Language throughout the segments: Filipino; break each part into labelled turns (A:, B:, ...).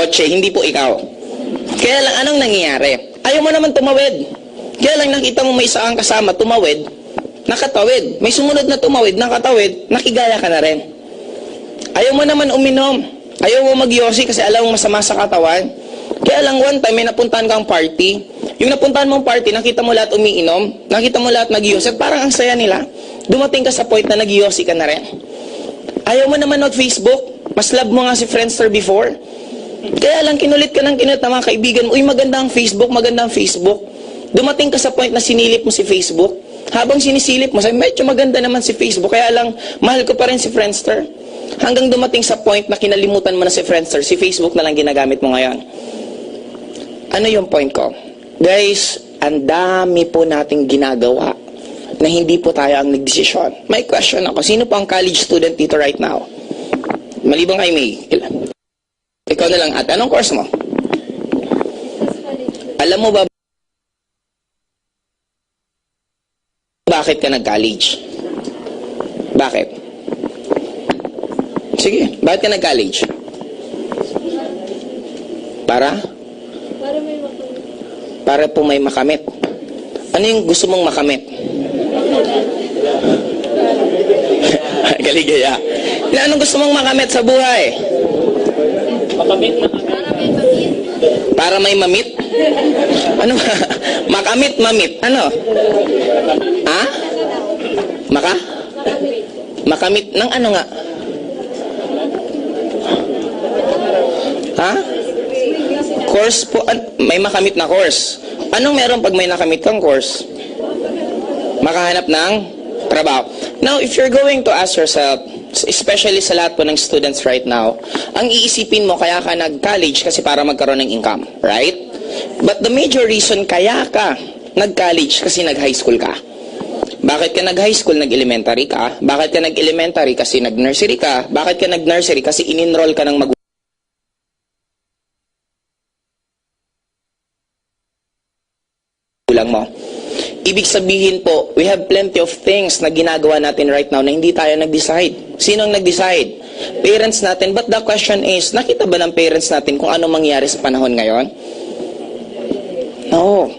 A: kotse, hindi po ikaw. Kaya lang, anong nangyayari? Ayaw mo naman tumawid. Kaya lang nakita mo may isa kang kasama, tumawid, nakatawid. May sumunod na tumawid, nakatawid, nakigaya ka na rin. Ayaw mo naman uminom. Ayaw mo magyosi kasi alam mo masama sa katawan. Kaya lang one time, may napuntahan kang party. Yung napuntahan mong party, nakita mo lahat umiinom, nakita mo lahat nagyosi, at parang ang saya nila. Dumating ka sa point na nagyosi ka na rin. Ayaw mo naman mag-Facebook. Mas love mo nga si Friendster before. Kaya lang kinulit ka ng kinulit na mga kaibigan mo, uy, maganda ang Facebook, maganda ang Facebook. Dumating ka sa point na sinilip mo si Facebook. Habang sinisilip mo, sabi, medyo maganda naman si Facebook, kaya lang, mahal ko pa rin si Friendster. Hanggang dumating sa point na kinalimutan mo na si Friendster, si Facebook na lang ginagamit mo ngayon. Ano yung point ko? Guys, ang dami po nating ginagawa na hindi po tayo ang nagdesisyon. May question ako, sino po ang college student dito right now? Maliban kay May. Ikaw na lang, ate. Anong course mo? Alam mo ba bakit ka nag-college? Bakit? Sige, bakit ka nag-college? Para? Para po may makamit. Ano yung gusto mong makamit? Kaligaya. Anong gusto mong makamit sa buhay?
B: Makamit na
A: Para may mamit? Ano? Makamit, mamit. Ano? Ha? Makamit ng ano nga? Ha? Course po. May makamit na course. Anong meron pag may nakamit kang course? Makahanap ng trabaho. Now, if you're going to ask yourself, especially sa lahat po ng students right now, ang iisipin mo, kaya ka nag-college kasi para magkaroon ng income, right? But the major reason kaya ka nag-college kasi nag-high school ka. Bakit ka nag-high school? Nag-elementary ka. Bakit ka nag-elementary? Kasi nag-nursery ka. Bakit ka nag-nursery? Kasi in-enroll ka ng magulang mo. Ibig sabihin po, we have plenty of things na ginagawa natin right now na hindi tayo nag-decide. Sino ang nag-decide? Parents natin. But the question is, nakita ba ng parents natin kung ano mangyari sa panahon ngayon? No.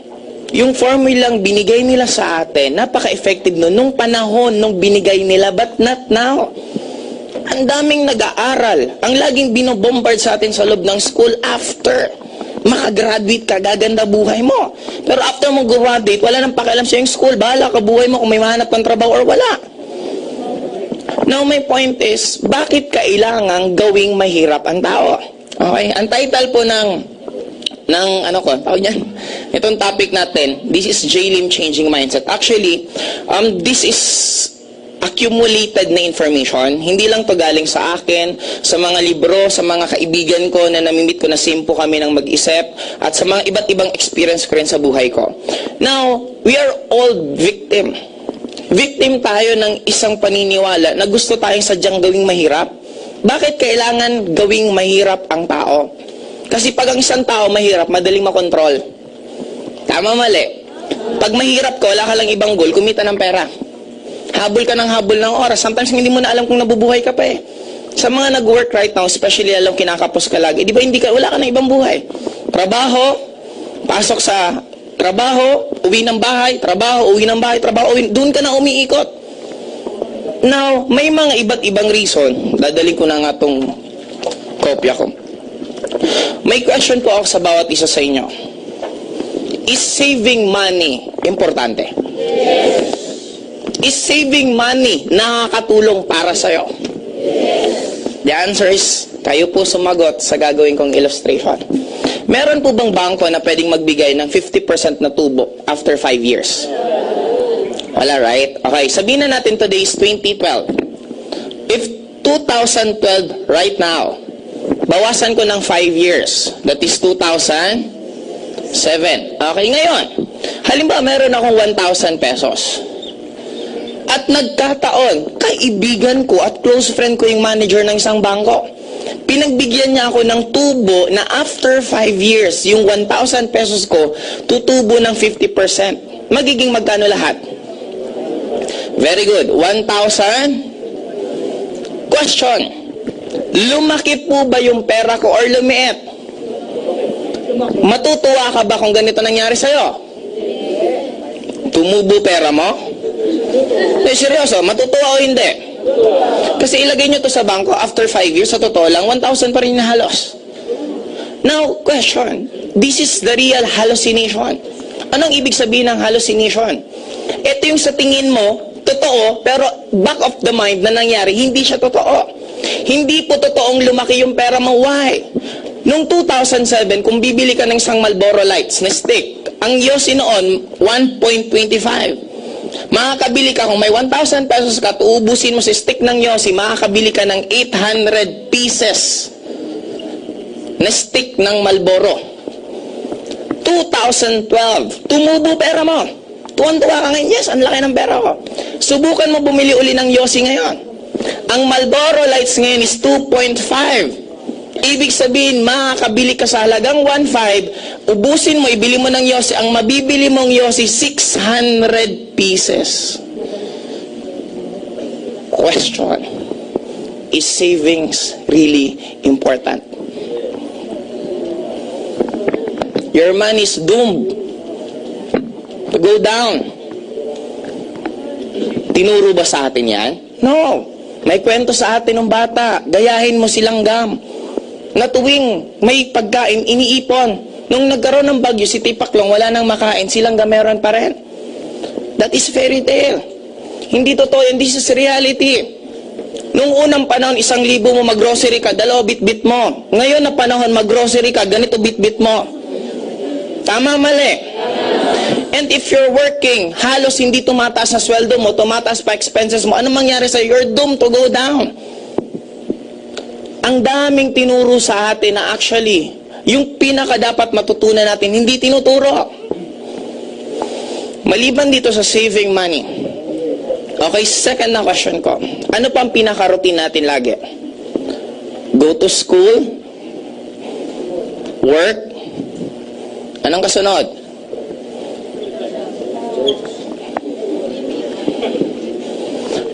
A: Yung formulang binigay nila sa atin, napaka-effective nun. Nung panahon, nung binigay nila, but not now. Ang daming nag-aaral. Ang laging binobombard sa atin sa loob ng school after. Makagraduate ka, gaganda buhay mo. Pero after mo graduate, wala nang pakialam sa yung school. Bahala ka buhay mo kung may mahanap kang trabaho or wala. Now, my point is, bakit kailangang gawing mahirap ang tao? Okay? Ang title po ng ano ko, tawag niyan? Itong topic natin, this is JLIM Changing Mindset. Actually, this is accumulated na information. Hindi lang to galing sa akin, sa mga libro, sa mga kaibigan ko na namimit ko na simpo kami ng mag-isip, at sa mga iba't ibang experience ko rin sa buhay ko. Now, we are all victim. Victim tayo ng isang paniniwala na gusto tayong sadyang gawing mahirap. Bakit kailangan gawing mahirap ang tao? Kasi pag ang isang tao mahirap, madaling makontrol. Tama, mali. Pag mahirap ka, wala ka lang ibang goal, kumita ng pera. Habol ka ng habol ng oras. Sometimes hindi mo na alam kung nabubuhay ka pa eh. Sa mga nag-work right now, especially alam kinakapos ka lagi, di ba wala ka ng ibang buhay? Trabaho, pasok sa trabaho, uwi ng bahay, trabaho, uwi ng bahay, trabaho, uwi. Doon ka na umiikot. Now, may mga iba't ibang reason. Dadaling ko na nga itong kopya ko. May question po ako sa bawat isa sa inyo. Is saving money importante? Yes. Is saving money nakakatulong para sa'yo? Yes. The answer is, kayo po sumagot sa gagawin kong illustration. Meron po bang bangko na pwedeng magbigay ng 50% na tubo after 5 years? Wala, right? Okay, sabihin na natin today is 2012. If 2012 right now, bawasan ko ng 5 years, that is 2007. Okay, ngayon, halimbawa meron akong 1,000 pesos. At nagkataon, kaibigan ko at close friend ko yung manager ng isang bangko. Pinagbigyan niya ako ng tubo na after 5 years, yung 1,000 pesos ko, tutubo ng 50%. Magiging magkano lahat? Very good. 1,000. Question. Lumaki po ba yung pera ko or lumiit? Matutuwa ka ba kung ganito nangyari sa'yo? Tumubo pera mo? Seryoso, matutuwa o hindi? Kasi ilagay nyo to sa bangko, after 5 years, sa totoo lang, 1,000 pa rin na halos. Now, question, this is the real hallucination. Anong ibig sabihin ng hallucination? Ito yung sa tingin mo, totoo, pero back of the mind na nangyari, hindi siya totoo. Hindi po totoong lumaki yung pera mo. Why? Noong 2007, kung bibili ka ng isang Marlboro Lights na stick, ang yosi noon, 1.25. Makakabili ka, kung may 1,000 pesos ka, tuubusin mo sa stick ng yosi, makakabili ka ng 800 pieces na stick ng Marlboro. 2012, tumubo pera mo. Tuwan-tuwa ka ngayon, yes, ang laki ng pera ko. Subukan mo bumili uli ng yosi ngayon. Ang Marlboro Lights ngayon is 2.5. Ibig sabihin, makakabili ka sa halagang 1.5, ubusin mo, ibili mo ng yosi, ang mabibili mong yosi, 600 pieces. Question, is savings really important? Your money is doomed to go down. Tinuro ba sa atin yan? No. May kwento sa atin ng bata, gayahin mo silang gam. Na tuwing may pagkain, iniipon. Nung nagkaroon ng bagyo, si Tipaklong, wala nang makain, silang gameron pa rin. That is fairy tale. Hindi totoo yan, this is reality. Nung unang panahon, 1,000 mo mag-grocery ka, 2 bit-bit mo. Ngayon na panahon, mag-grocery ka, ganito bit-bit mo. Tama, mali. And if you're working, halos hindi tumataas sa sweldo mo, tumataas pa expenses mo, anong mangyari sa'yo? You're doomed to go down. Ang daming tinuro sa atin na actually, yung pinaka dapat matutunan natin, hindi tinuturo. Maliban dito sa saving money. Okay, second na question ko. Ano pa ang pinaka-routine natin lagi? Go to school, work, anong kasunod?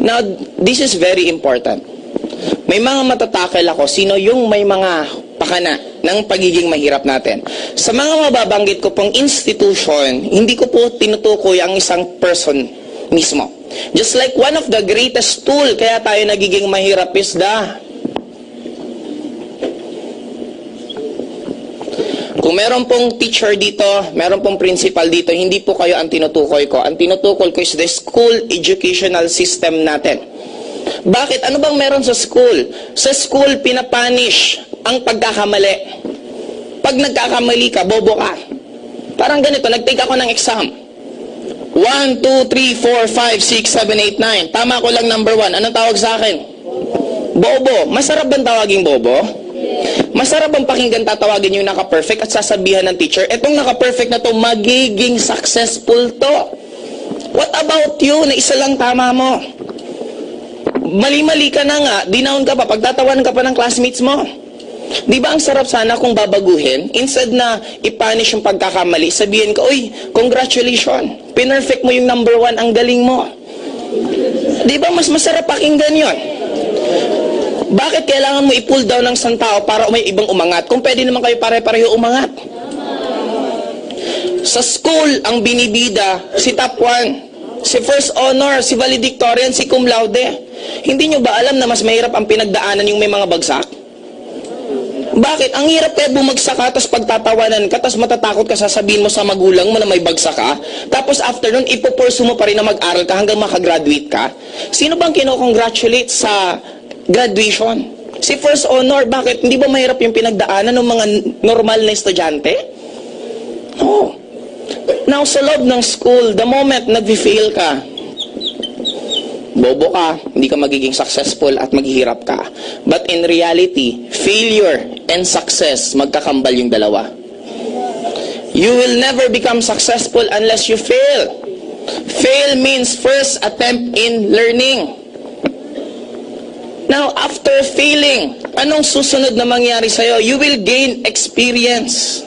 A: Now, this is very important. May mga matatakil ako, sino yung may mga pakana ng pagiging mahirap natin. Sa mga mababanggit ko pong institution, hindi ko po tinutukoy ang isang person mismo. Just like one of the greatest tool kaya tayo nagiging mahirap is kung meron pong teacher dito, meron pong principal dito, hindi po kayo ang tinutukoy ko. Ang tinutukoy ko is the school educational system natin. Bakit? Ano bang meron sa school? Sa school, pinapunish ang pagkakamali. Pag nagkakamali ka, bobo ka. Parang ganito, nag-take ako ng exam. 1, 2, 3, 4, 5, 6, 7, 8, 9. Tama ko lang number 1. Anong tawag sa akin? Bobo. Masarap bang tawaging bobo? Masarap bang pakinggan tatawagin yung naka-perfect at sasabihan ng teacher, etong naka-perfect na to, magiging successful to. What about you na isa lang tama mo? Mali-mali ka na nga, dinaon ka pa, pagtatawanan ka pa ng classmates mo. Di ba ang sarap sana kung babaguhin? Instead na ipunish yung pagkakamali, sabihin ka, uy, congratulations, pinerfect mo yung number 1, ang galing mo. Di ba mas masarap pakinggan yon? Bakit kailangan mo i-pull down ng isang tao para may ibang umangat? Kung pwede naman kayo pare-pareho umangat. Sa school, ang binibida, si top 1, si first honor, si valedictorian, si cum laude. Hindi nyo ba alam na mas mahirap ang pinagdaanan yung may mga bagsak? Bakit? Ang hirap kaya bumagsak ka, tapos pagtatawanan ka, tapos matatakot ka, sasabihin mo sa magulang mo na may bagsak ka, tapos after nun, ipupursu mo pa rin na mag-aral ka hanggang makagraduate ka. Sino bang kinocongratulate sa graduation? Si first honor, bakit? Hindi ba mahirap yung pinagdaanan ng mga normal na estudyante? No. Now, sa loob ng school, the moment nag-fail ka, bobo ka, hindi ka magiging successful at maghihirap ka. But in reality, failure and success, magkakambal yung dalawa. You will never become successful unless you fail. Fail means first attempt in learning. Now, after failing, anong susunod na mangyari sa'yo? You will gain experience.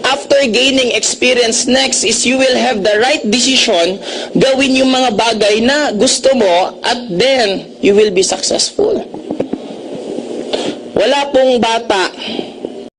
A: After gaining experience, next is you will have the right decision, gawin yung mga bagay na gusto mo, at then, you will be successful. Wala pong bata